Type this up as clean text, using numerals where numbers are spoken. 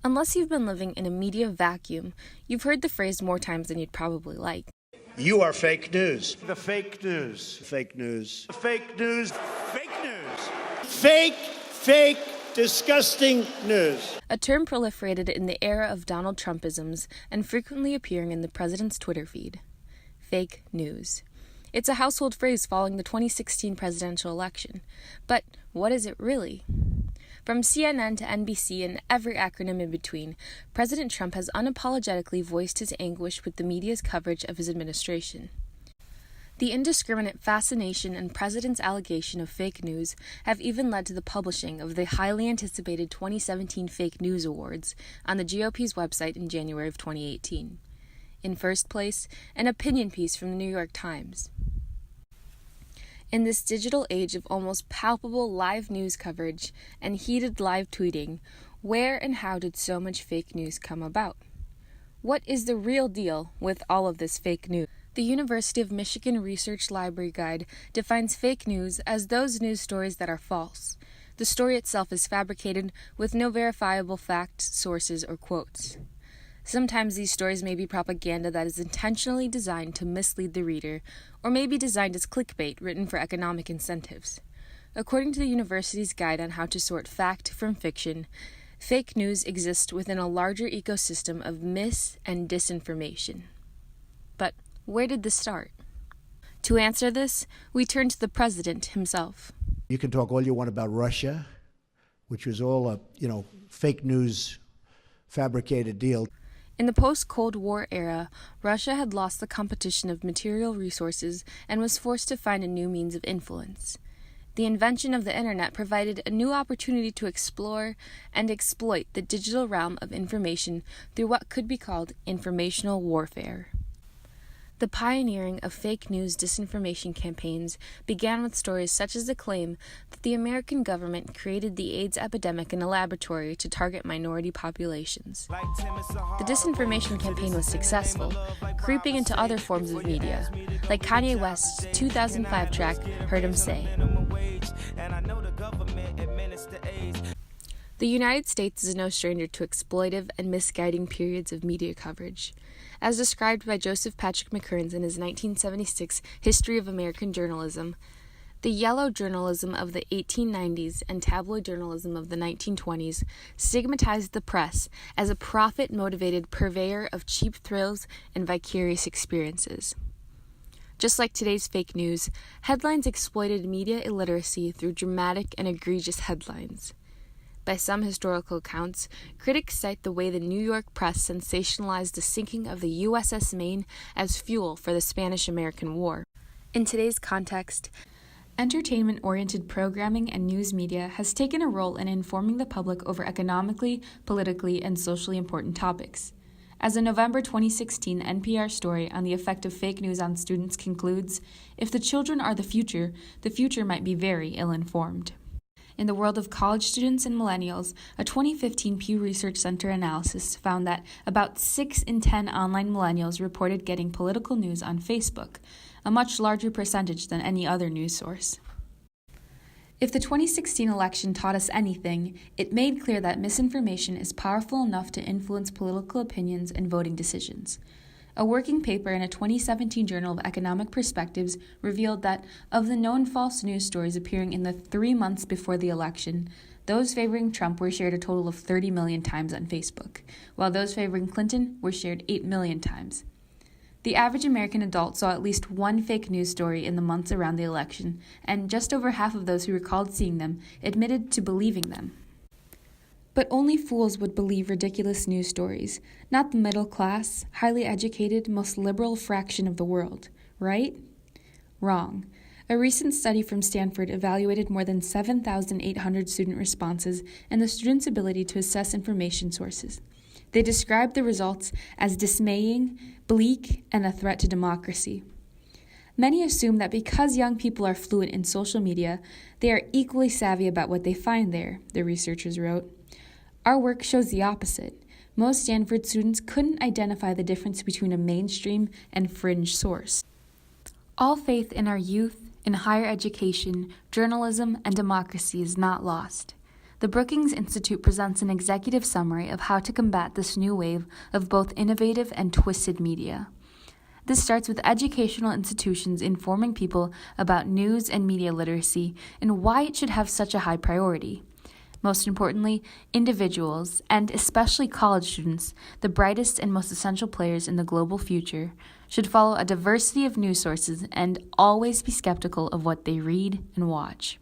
Unless you've been living in a media vacuum, you've heard the phrase more times than you'd probably like. You are fake news. The fake news. Fake news. Fake news. Fake news. Fake, disgusting news. A term proliferated in the era of Donald Trumpisms and frequently appearing in the president's Twitter feed. Fake news. It's a household phrase following the 2016 presidential election. But what is it really? From CNN to NBC and every acronym in between, President Trump has unapologetically voiced his anguish with the media's coverage of his administration. The indiscriminate fascination and president's allegation of fake news have even led to the publishing of the highly anticipated 2017 Fake News Awards on the GOP's website in January of 2018. In first place, an opinion piece from the New York Times. In this digital age of almost palpable live news coverage and heated live tweeting, where and how did so much fake news come about? What is the real deal with all of this fake news? The University of Michigan Research Library Guide defines fake news as those news stories that are false. The story itself is fabricated with no verifiable facts, sources, or quotes. Sometimes these stories may be propaganda that is intentionally designed to mislead the reader, or may be designed as clickbait written for economic incentives. According to the university's guide on how to sort fact from fiction, fake news exists within a larger ecosystem of mis- and disinformation. But where did this start? To answer this, we turn to the president himself. You can talk all you want about Russia, which was all a, fake news fabricated deal. In the post-Cold War era, Russia had lost the competition of material resources and was forced to find a new means of influence. The invention of the internet provided a new opportunity to explore and exploit the digital realm of information through what could be called informational warfare. The pioneering of fake news disinformation campaigns began with stories such as the claim that the American government created the AIDS epidemic in a laboratory to target minority populations. The disinformation campaign was successful, creeping into other forms of media, like Kanye West's 2005 track, Heard 'Em Say. The United States is no stranger to exploitive and misguiding periods of media coverage. As described by Joseph Patrick McKearns in his 1976 History of American Journalism, the yellow journalism of the 1890s and tabloid journalism of the 1920s stigmatized the press as a profit-motivated purveyor of cheap thrills and vicarious experiences. Just like today's fake news, headlines exploited media illiteracy through dramatic and egregious headlines. By some historical accounts, critics cite the way the New York press sensationalized the sinking of the USS Maine as fuel for the Spanish-American War. In today's context, entertainment-oriented programming and news media has taken a role in informing the public over economically, politically, and socially important topics. As a November 2016 NPR story on the effect of fake news on students concludes, if the children are the future might be very ill-informed. In the world of college students and millennials, a 2015 Pew Research Center analysis found that about 6 in 10 online millennials reported getting political news on Facebook, a much larger percentage than any other news source. If the 2016 election taught us anything, it made clear that misinformation is powerful enough to influence political opinions and voting decisions. A working paper in a 2017 Journal of Economic Perspectives revealed that of the known false news stories appearing in the 3 months before the election, those favoring Trump were shared a total of 30 million times on Facebook, while those favoring Clinton were shared 8 million times. The average American adult saw at least one fake news story in the months around the election, and just over half of those who recalled seeing them admitted to believing them. But only fools would believe ridiculous news stories, not the middle class, highly educated, most liberal fraction of the world, right? Wrong. A recent study from Stanford evaluated more than 7,800 student responses and the students' ability to assess information sources. They described the results as dismaying, bleak, and a threat to democracy. Many assume that because young people are fluent in social media, they are equally savvy about what they find there, the researchers wrote. Our work shows the opposite. Most Stanford students couldn't identify the difference between a mainstream and fringe source. All faith in our youth, in higher education, journalism, and democracy is not lost. the Brookings Institute presents an executive summary of how to combat this new wave of both innovative and twisted media. This starts with educational institutions informing people about news and media literacy and why it should have such a high priority. Most importantly, individuals, and especially college students, the brightest and most essential players in the global future, should follow a diversity of news sources and always be skeptical of what they read and watch.